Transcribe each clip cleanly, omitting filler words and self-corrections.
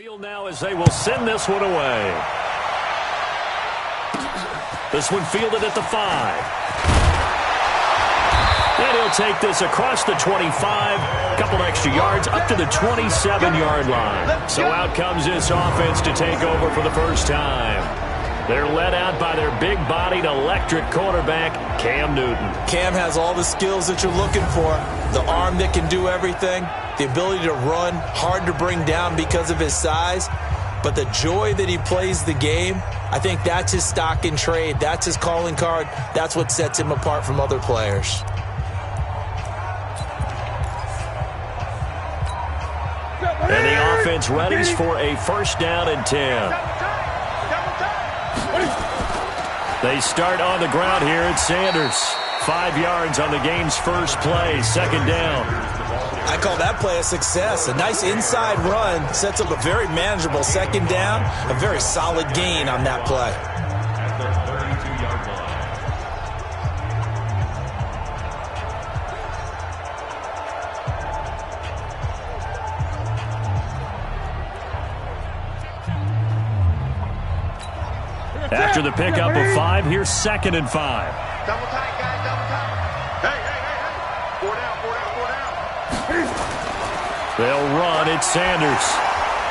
Field now as they will send this one away. This one fielded at the 5. And he'll take this across the 25, a couple extra yards, up to the 27-yard line. So out comes this offense to take over for the first time. They're led out by their big-bodied electric quarterback, Cam Newton. Cam has all the skills that you're looking for. The arm that can do everything, the ability to run, hard to bring down because of his size, but the joy that he plays the game, I think that's his stock in trade. That's his calling card. That's what sets him apart from other players. And the offense readies for a first down and 10. They start on the ground here at Sanders. 5 yards on the game's first play, second down. I call that play a success. A nice inside run sets up a very manageable second down, a very solid gain on that play. After the pickup of 5, here's second and 5. Double tight, guys, double tight. Hey. 4 down. They'll run at Sanders.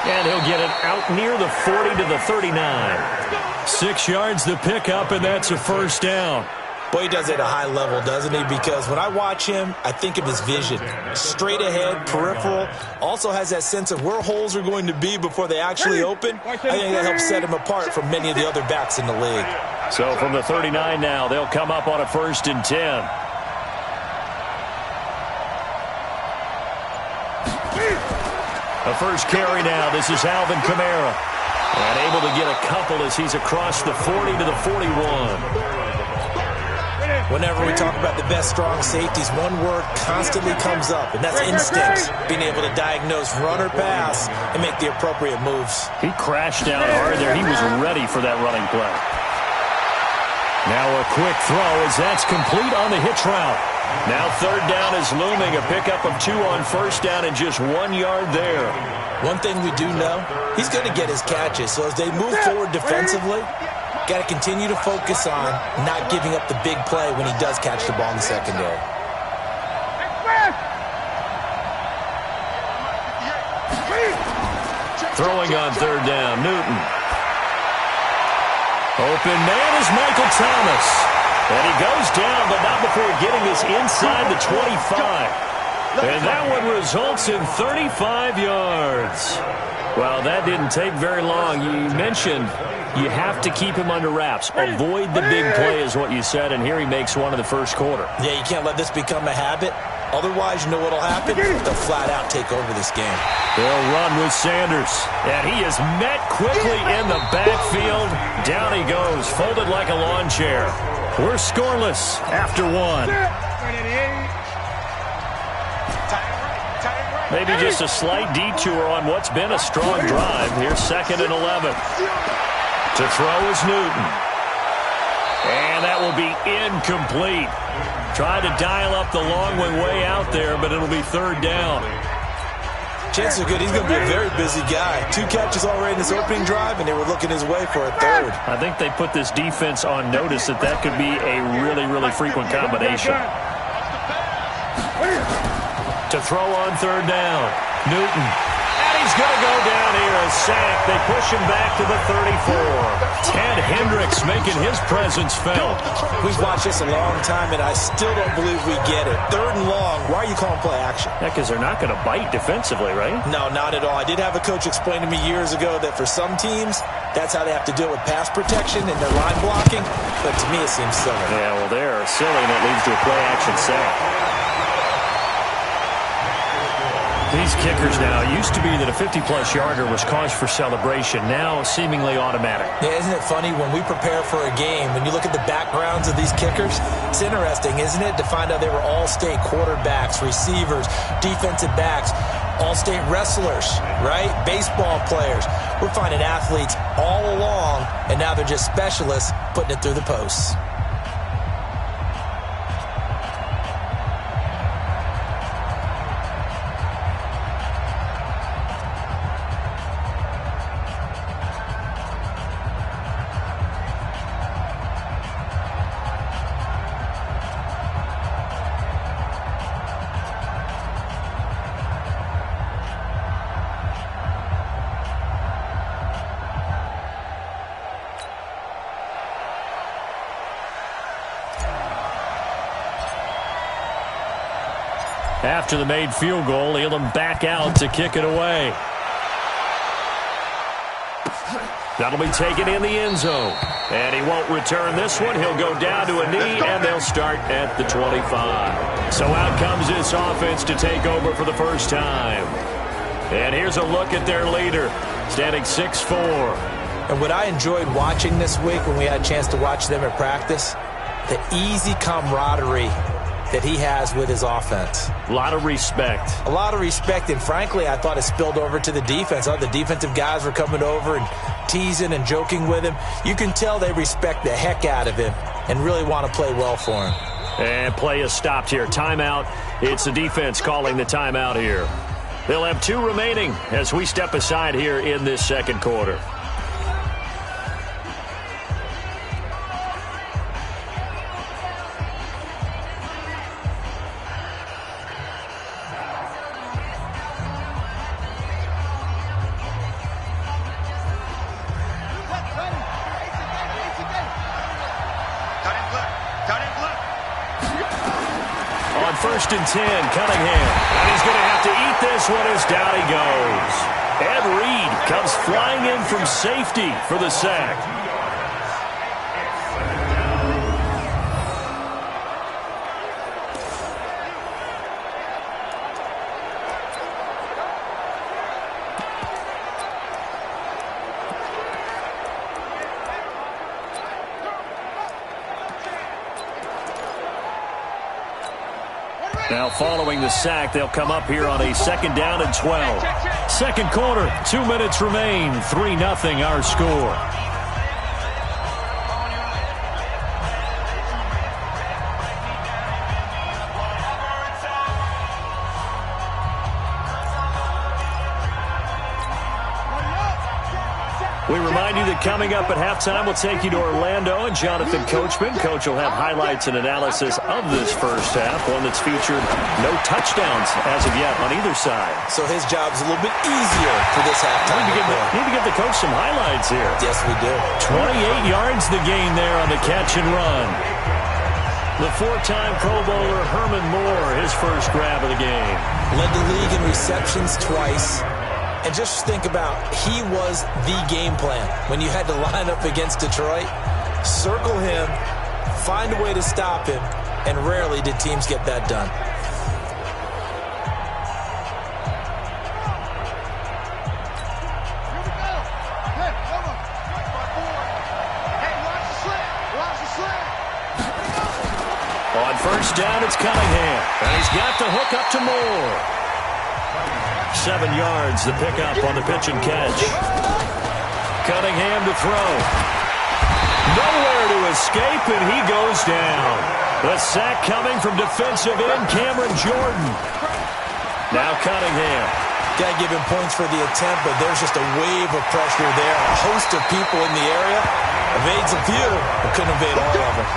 And he'll get it out near the 40 to the 39. 6 yards the pickup, and that's a first down. Boy, he does it at a high level, doesn't he? Because when I watch him, I think of his vision. Straight ahead, peripheral. Also has that sense of where holes are going to be before they actually open. I think that helps set him apart from many of the other backs in the league. So from the 39 now, they'll come up on a first and 10. The first carry now. This is Alvin Kamara. And able to get a couple as he's across the 40 to the 41. Whenever we talk about the best strong safeties, one word constantly comes up, and that's instinct. Being able to diagnose run or pass and make the appropriate moves. He crashed down hard there. He was ready for that running play. Now a quick throw as that's complete on the hitch route. Now third down is looming. A pickup of 2 on first down and just 1 yard there. One thing we do know, he's going to get his catches. So as they move forward defensively, got to continue to focus on not giving up the big play when he does catch the ball in the secondary. Throwing on third down, Newton. Open man is Michael Thomas. And he goes down, but not before getting this inside the 25. And that one results in 35 yards. Well, that didn't take very long. You mentioned you have to keep him under wraps. Avoid the big play is what you said, and here he makes one in the first quarter. Yeah, you can't let this become a habit. Otherwise, you know what will happen? They'll flat out take over this game. They'll run with Sanders. And he is met quickly in the backfield. Down he goes, folded like a lawn chair. We're scoreless after 1. Maybe just a slight detour on what's been a strong drive. Here's second and 11. To throw is Newton. And that will be incomplete. Tried to dial up the long one way out there, but it'll be third down. Chances are good he's going to be a very busy guy. 2 catches already in this opening drive, and they were looking his way for a third. I think they put this defense on notice that could be a really, really frequent combination. To throw on third down, Newton. And he's going to go down here, a sack. They push him back to the 34. Ted Hendricks making his presence felt. We've watched this a long time, and I still don't believe we get it. Third and long, why are you calling play action? Yeah, because they're not going to bite defensively, right? No, not at all. I did have a coach explain to me years ago that for some teams, that's how they have to deal with pass protection and their line blocking. But to me, it seems silly. Yeah, well, they're silly, and it leads to a play action sack. These kickers now, it used to be that a 50-plus yarder was cause for celebration. Now, seemingly automatic. Yeah, isn't it funny? When we prepare for a game, when you look at the backgrounds of these kickers, it's interesting, isn't it, to find out they were all-state quarterbacks, receivers, defensive backs, all-state wrestlers, right? Baseball players. We're finding athletes all along, and now they're just specialists putting it through the posts. After the made field goal, Elam back out to kick it away. That'll be taken in the end zone. And he won't return this one. He'll go down to a knee, and they'll start at the 25. So out comes this offense to take over for the first time. And here's a look at their leader, standing 6'4". And what I enjoyed watching this week when we had a chance to watch them at practice, the easy camaraderie that he has with his offense. A lot of respect. A lot of respect, and frankly, I thought it spilled over to the defense. The defensive guys were coming over and teasing and joking with him. You can tell they respect the heck out of him and really want to play well for him. And play is stopped here. Timeout. It's the defense calling the timeout here. They'll have 2 remaining as we step aside here in this second quarter. On 1st and 10, Cunningham. And he's going to have to eat this one as down he goes. Ed Reed comes flying in from safety for the sack. Now following the sack, they'll come up here on a 2nd down and 12. Second quarter, 2 minutes remain, 3-0 our score. We remind you that coming up at halftime, we'll take you to Orlando and Jonathan Coachman. Coach will have highlights and analysis of this first half, one that's featured no touchdowns as of yet on either side. So his job's a little bit easier for this halftime. Need to give the coach some highlights here. Yes, we do. 28 yards the gain there on the catch and run. The 4-time Pro Bowler Herman Moore, his first grab of the game. Led the league in receptions twice. And just think about, he was the game plan. When you had to line up against Detroit, circle him, find a way to stop him, and rarely did teams get that done. On 1st down, it's Cunningham. And he's got the hook up to Moore. 7 yards, the pickup on the pitch and catch. Cunningham to throw. Nowhere to escape, and he goes down. The sack coming from defensive end Cameron Jordan. Now Cunningham. Got to give him points for the attempt, but there's just a wave of pressure there. A host of people in the area. Evades a few, but couldn't evade all of them.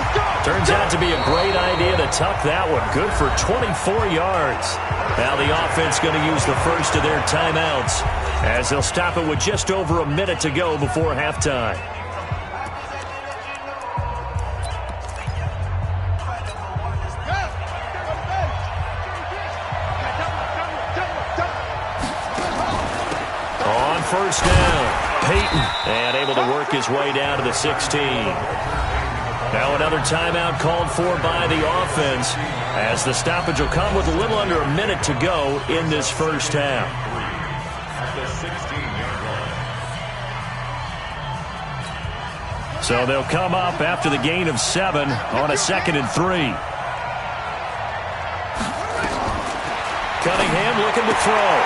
Turns out to be a great idea to tuck that one. Good for 24 yards. Now the offense going to use the first of their timeouts as they'll stop it with just over a minute to go before halftime. On 1st down, Peyton, and able to work his way down to the 16. Now another timeout called for by the offense as the stoppage will come with a little under a minute to go in this first half. So they'll come up after the gain of 7 on a 2nd and 3. Cunningham looking to throw.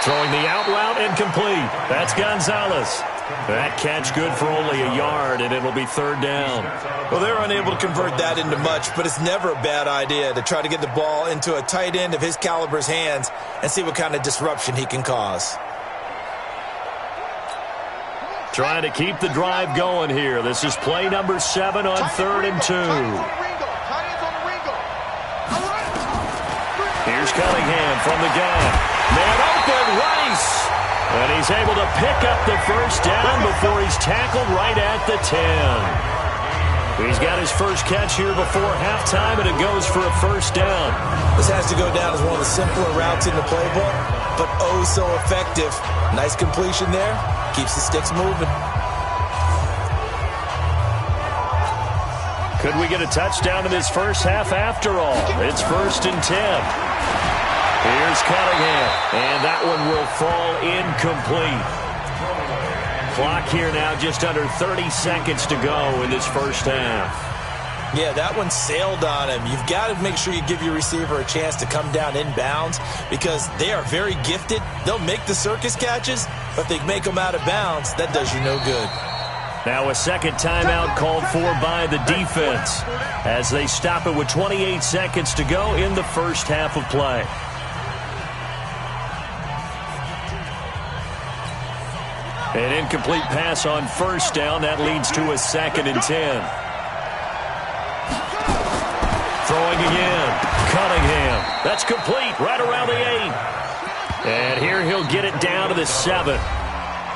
Throwing the out route incomplete. That's Gonzalez. That catch good for only a yard, and it'll be 3rd down. Well, they're unable to convert that into much, but it's never a bad idea to try to get the ball into a tight end of his caliber's hands and see what kind of disruption he can cause. Trying to keep the drive going here. This is play number 7 on 3rd and 2. Here's Cunningham from the gun. Man open, Rice. And he's able to pick up the first down before he's tackled right at the 10. He's got his first catch here before halftime, and it goes for a first down. This has to go down as one of the simpler routes in the playbook, but oh so effective. Nice completion there. Keeps the sticks moving. Could we get a touchdown in this first half after all? It's 1st and 10. Here's Cunningham, and that one will fall incomplete. Clock here now just under 30 seconds to go in this first half. Yeah, that one sailed on him. You've got to make sure you give your receiver a chance to come down inbounds because they are very gifted. They'll make the circus catches, but if they make them out of bounds, that does you no good. Now a second timeout called for by the defense as they stop it with 28 seconds to go in the first half of play. An incomplete pass on first down. That leads to a 2nd and 10. Throwing again. Cunningham. That's complete right around the 8. And here he'll get it down to the 7.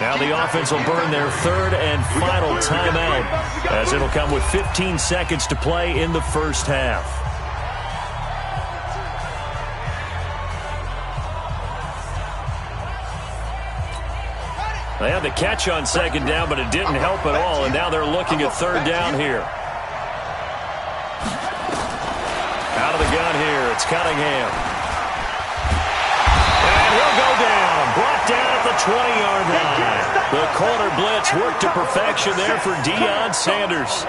Now the offense will burn their 3rd and final timeout as it'll come with 15 seconds to play in the first half. They had the catch on 2nd down, but it didn't help at all, and now they're looking at 3rd down here. Out of the gun here, it's Cunningham. And he'll go down, brought down at the 20-yard line. The corner blitz worked to perfection there for Deion Sanders.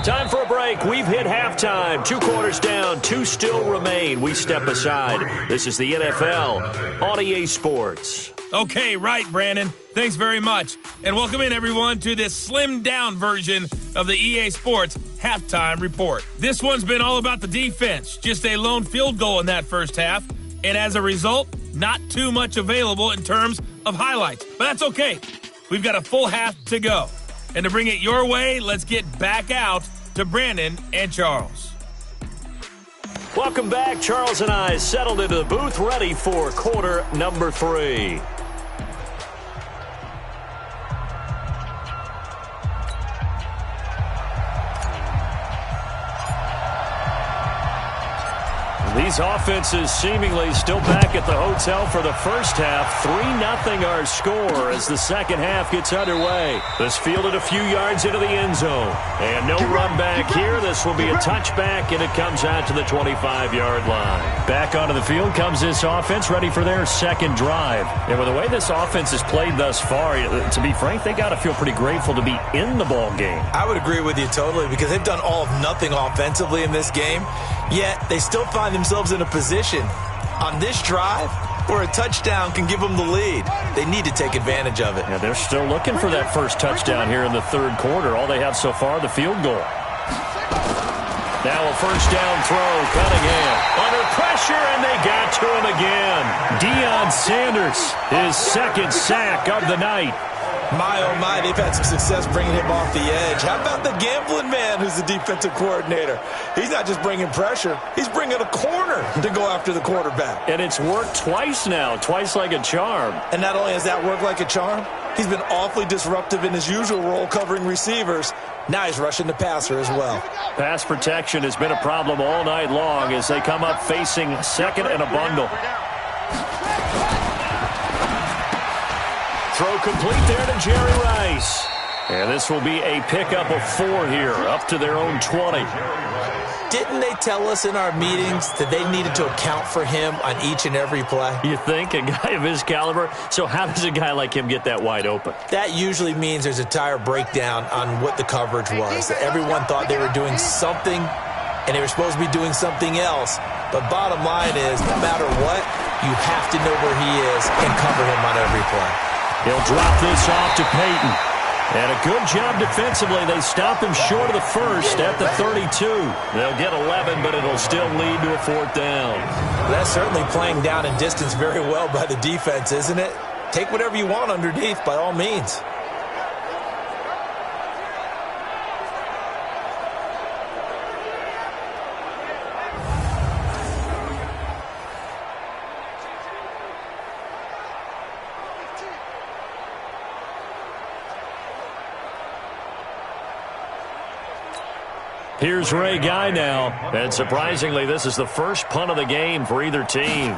Time for a break. We've hit halftime. 2 quarters down. 2 still remain. We step aside. This is the NFL on EA Sports. Okay, right, Brandon. Thanks very much. And welcome in, everyone, to this slimmed-down version of the EA Sports Halftime Report. This one's been all about the defense. Just a lone field goal in that first half. And as a result, not too much available in terms of highlights. But that's okay. We've got a full half to go. And to bring it your way, let's get back out to Brandon and Charles. Welcome back. Charles and I settled into the booth, ready for quarter number 3. These offenses seemingly still back at the hotel for the first half. 3-0 our score as the second half gets underway. This fielded a few yards into the end zone. And no run back here. This will be a touchback, and it comes out to the 25-yard line. Back onto the field comes this offense, ready for their second drive. And with the way this offense has played thus far, to be frank, they got to feel pretty grateful to be in the ball game. I would agree with you totally because they've done all of nothing offensively in this game, yet they still find themselves in a position on this drive where a touchdown can give them the lead. They need to take advantage of it. Yeah, they're still looking for that first touchdown here in the third quarter. All they have so far, the field goal. Now a first down throw. Cunningham under pressure, and they got to him again. Deion Sanders, his second sack of the night. My, oh my, they've had some success bringing him off the edge. How about the gambling man who's the defensive coordinator? He's not just bringing pressure. He's bringing a corner to go after the quarterback. And it's worked twice now, twice like a charm. And not only has that worked like a charm, he's been awfully disruptive in his usual role covering receivers. Now he's rushing the passer as well. Pass protection has been a problem all night long as they come up facing second and a bundle. Throw complete there to Jerry Rice. And this will be a pickup of 4 here, up to their own 20. Didn't they tell us in our meetings that they needed to account for him on each and every play? You think? A guy of his caliber? So how does a guy like him get that wide open? That usually means there's a tire breakdown on what the coverage was. That everyone thought they were doing something, and they were supposed to be doing something else. But bottom line is, no matter what, you have to know where he is and cover him on every play. He'll drop this off to Peyton. And a good job defensively. They stop him short of the first at the 32. They'll get 11, but it'll still lead to a 4th down. That's certainly playing down in distance very well by the defense, isn't it? Take whatever you want underneath, by all means. Here's Ray Guy now. And surprisingly, this is the first punt of the game for either team.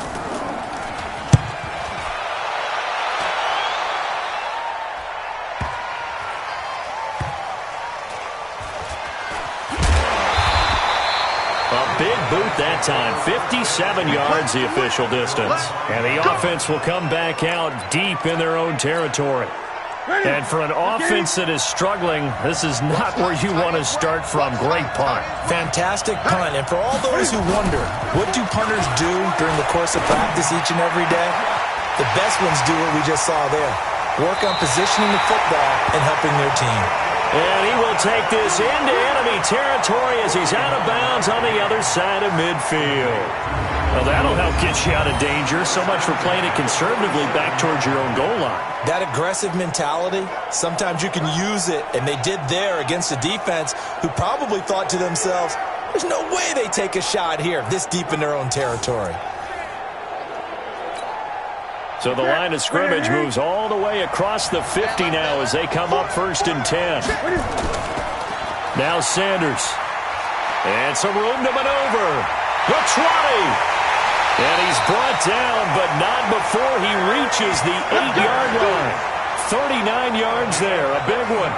A big boot that time. 57 yards the official distance. And the offense will come back out deep in their own territory. And for an offense that is struggling, this is not where you want to start from. Great punt. Fantastic punt. And for all those who wonder, what do punters do during the course of practice each and every day? The best ones do what we just saw there. Work on positioning the football and helping their team. And he will take this into enemy territory as he's out of bounds on the other side of midfield. Well, that'll help get you out of danger. So much for playing it conservatively back towards your own goal line. That aggressive mentality, sometimes you can use it, and they did there against a defense who probably thought to themselves, there's no way they take a shot here this deep in their own territory. So the line of scrimmage moves all the way across the 50 now as they come up 1st and 10. Now Sanders. And some room to maneuver. The 20. And he's brought down, but not before he reaches the 8-yard line. 39 yards there, a big one.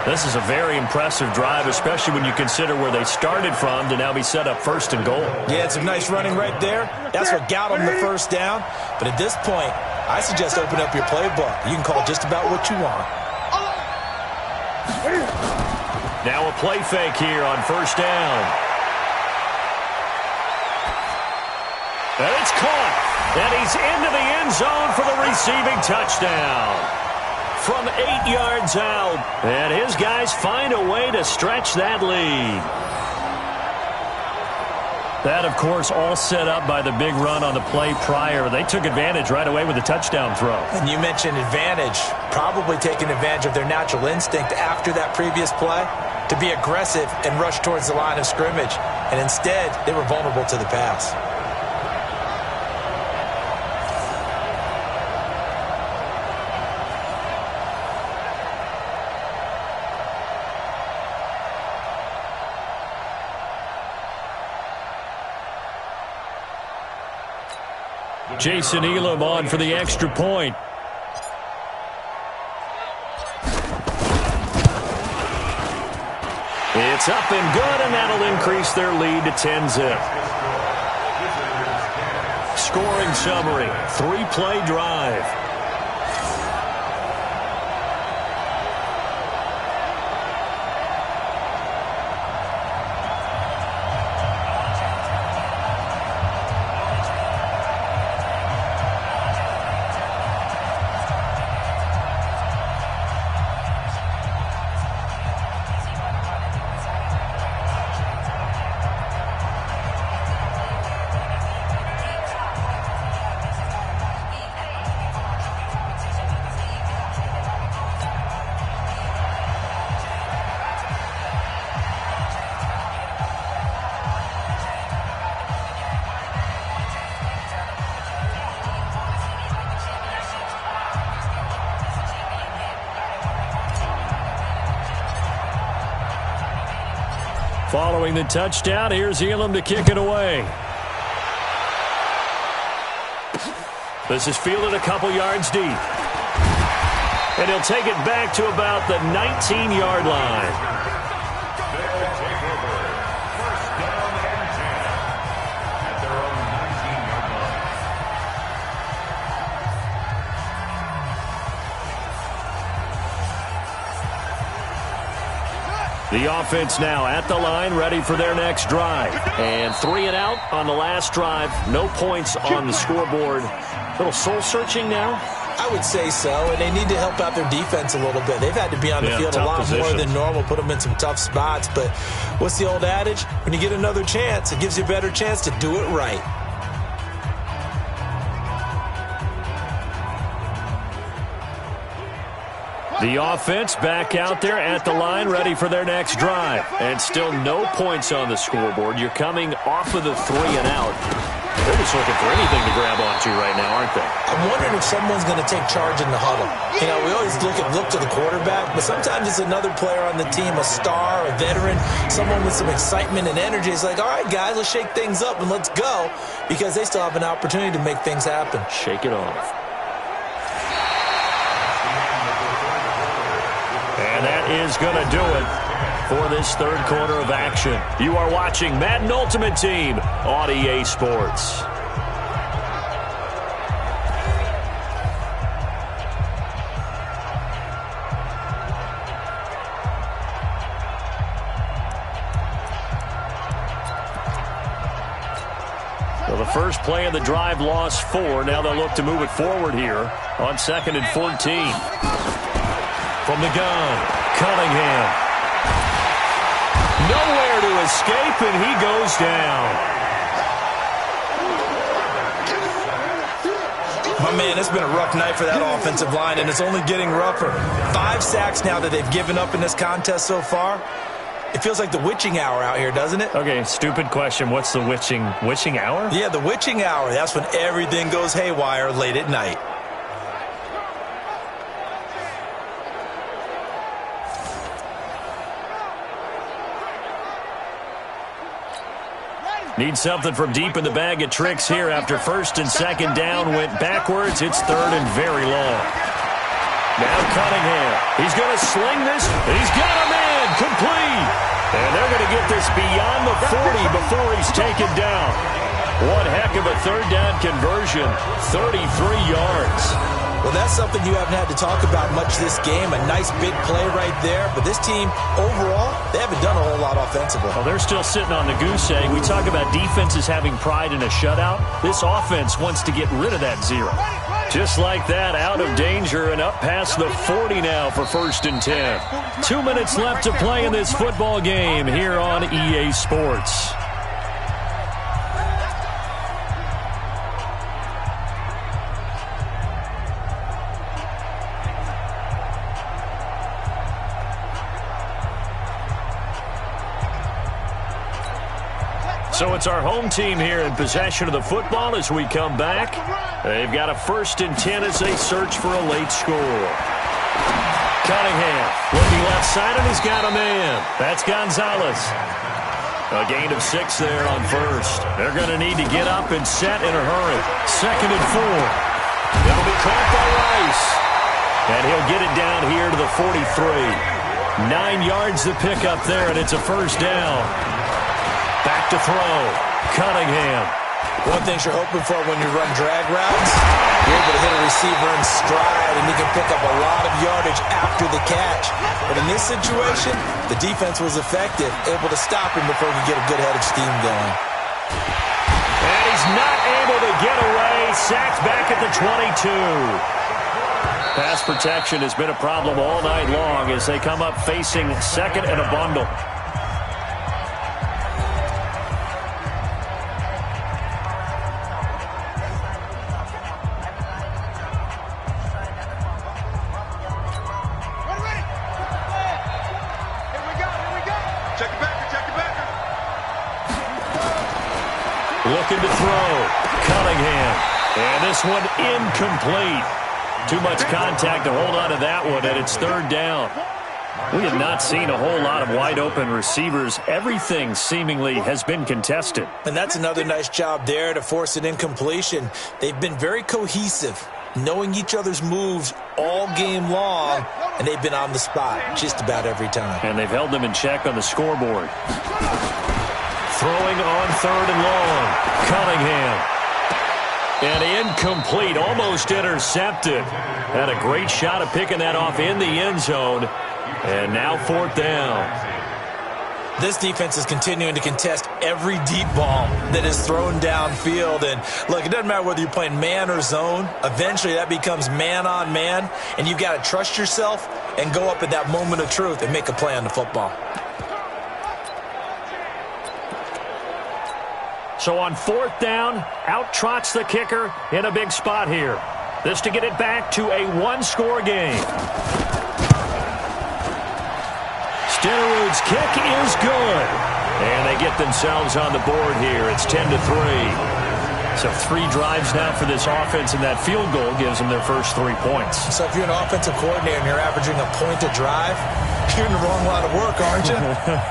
This is a very impressive drive, especially when you consider where they started from to now be set up 1st and goal. Yeah, it's some nice running right there. That's what got them the first down. But at this point, I suggest open up your playbook. You can call just about what you want. Now a play fake here on 1st down. And it's caught. And he's into the end zone for the receiving touchdown. From 8 yards out. And his guys find a way to stretch that lead. That, of course, all set up by the big run on the play prior. They took advantage right away with the touchdown throw. And you mentioned advantage. Probably taking advantage of their natural instinct after that previous play to be aggressive and rush towards the line of scrimmage. And instead, they were vulnerable to the pass. Jason Elam on for the extra point. It's up and good, and that'll increase their lead to 10-zip. Scoring summary, 3-play drive. Following the touchdown, here's Elam to kick it away. This is fielded a couple yards deep. And he'll take it back to about the 19-yard line. The offense now at the line, ready for their next drive. And 3 and out on the last drive. No points on the scoreboard. A little soul-searching now? I would say so, and they need to help out their defense a little bit. They've had to be on the field a lot more than normal, put them in some tough spots. But what's the old adage? When you get another chance, it gives you a better chance to do it right. The offense back out there at the line, ready for their next drive. And still no points on the scoreboard. You're coming off of the 3 and out. They're just looking for anything to grab onto right now, aren't they? I'm wondering if someone's going to take charge in the huddle. You know, we always look to the quarterback, but sometimes it's another player on the team, a star, a veteran, someone with some excitement and energy. It's like, all right, guys, let's shake things up and let's go, because they still have an opportunity to make things happen. Shake it off. And that is going to do it for this third quarter of action. You are watching Madden Ultimate Team on EA Sports. Well, the first play of the drive lost 4. Now they'll look to move it forward here on 2nd and 14. From the gun, Cunningham. Nowhere to escape, and he goes down. My man, it's been a rough night for that offensive line, and it's only getting rougher. 5 sacks now that they've given up in this contest so far. It feels like the witching hour out here, doesn't it? Okay, stupid question. What's the witching hour? Yeah, the witching hour. That's when everything goes haywire late at night. Need something from deep in the bag of tricks here after 1st and 2nd down went backwards. It's 3rd and very long. Now Cunningham. He's going to sling this. He's got a man complete. And they're going to get this beyond the 40 before he's taken down. One heck of a 3rd down conversion. 33 yards. Well, that's something you haven't had to talk about much this game. A nice big play right there. But this team, overall, they haven't done a whole lot offensively. Well, they're still sitting on the goose egg. We talk about defenses having pride in a shutout. This offense wants to get rid of that 0. Just like that, out of danger and up past the 40 now for 1st and 10. 2 minutes left to play in this football game here on EA Sports. So it's our home team here in possession of the football as we come back. They've got a 1st and 10 as they search for a late score. Cunningham looking left side, and he's got a man. That's Gonzalez. A gain of 6 there on 1st. They're going to need to get up and set in a hurry. 2nd and 4. That'll be caught by Rice. And he'll get it down here to the 43. 9 yards to pick up there, and it's a 1st down. Back to throw. Cunningham. One thing you're hoping for when you run drag routes, you're able to hit a receiver in stride, and you can pick up a lot of yardage after the catch. But in this situation, the defense was effective, able to stop him before he could get a good head of steam going. And he's not able to get away. Sacked back at the 22. Pass protection has been a problem all night long as they come up facing 2nd and a bundle. Looking to throw. Cunningham. And this one incomplete. Too much contact to hold on to that one, and it's 3rd down. We have not seen a whole lot of wide-open receivers. Everything seemingly has been contested. And that's another nice job there to force an incompletion. They've been very cohesive, knowing each other's moves all game long, and they've been on the spot just about every time. And they've held them in check on the scoreboard. Throwing on 3rd and long. Cunningham. And incomplete, almost intercepted. Had a great shot at picking that off in the end zone. And now 4th down. This defense is continuing to contest every deep ball that is thrown downfield. And look, it doesn't matter whether you're playing man or zone. Eventually that becomes man on man. And you've got to trust yourself and go up at that moment of truth and make a play on the football. So on 4th down, out trots the kicker in a big spot here. This to get it back to a 1-score game. Stenerud's kick is good. And they get themselves on the board here. It's 10-3. So 3 drives now for this offense, and that field goal gives them their first 3 points. So if you're an offensive coordinator and you're averaging a point a drive, you're in the wrong line of work, aren't you?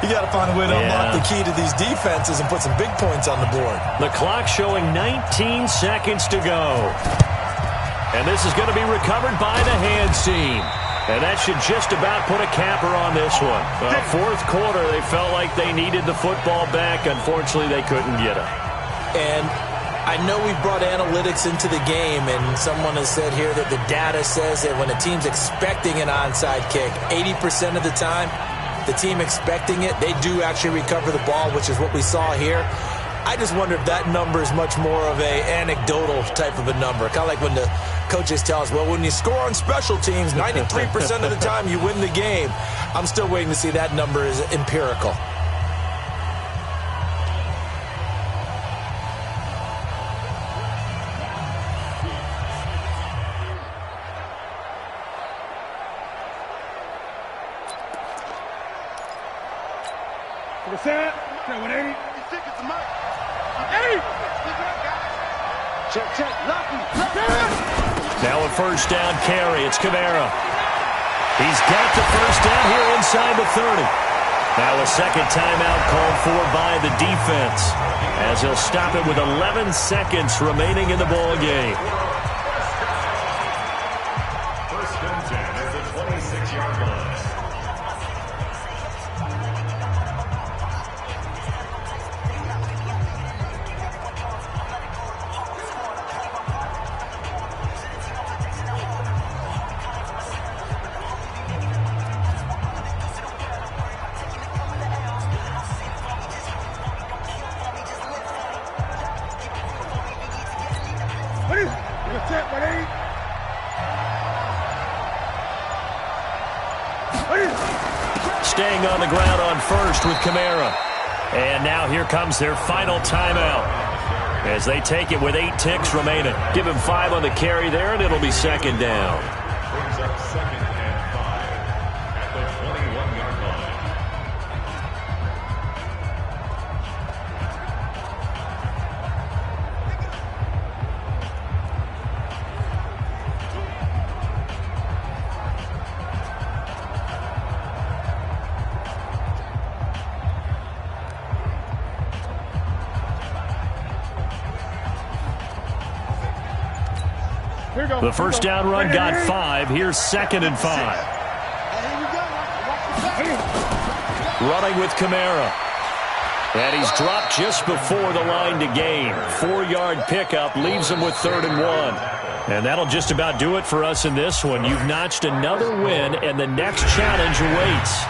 You got to find a way to unlock the key to these defenses and put some big points on the board. The clock showing 19 seconds to go. And this is going to be recovered by the hand seam. And that should just about put a capper on this one. Fourth quarter, they felt like they needed the football back. Unfortunately, they couldn't get it. And I know we brought analytics into the game, and someone has said here that the data says that when a team's expecting an onside kick, 80% of the time, the team expecting it, they do actually recover the ball, which is what we saw here. I just wonder if that number is much more of a anecdotal type of a number. Kind of like when the coaches tell us, well, when you score on special teams, 93% of the time you win the game. I'm still waiting to see that number is empirical. Now a first down carry. It's Kamara. He's got the first down here inside the 30. Now a second timeout called for by the defense, as he'll stop it with 11 seconds remaining in the ball game. First and 10 at the 26-yard line. Staying on the ground on first with Kamara. And now here comes their final timeout, as they take it with 8 ticks remaining. Give him 5 on the carry there, and it'll be second down. Brings up second and 5 at the 21-yard line. The first down run got 5. Here's second and 5. Running with Kamara. And he's dropped just before the line to gain. 4-yard pickup leaves him with 3rd and 1. And that'll just about do it for us in this one. You've notched another win, and the next challenge awaits.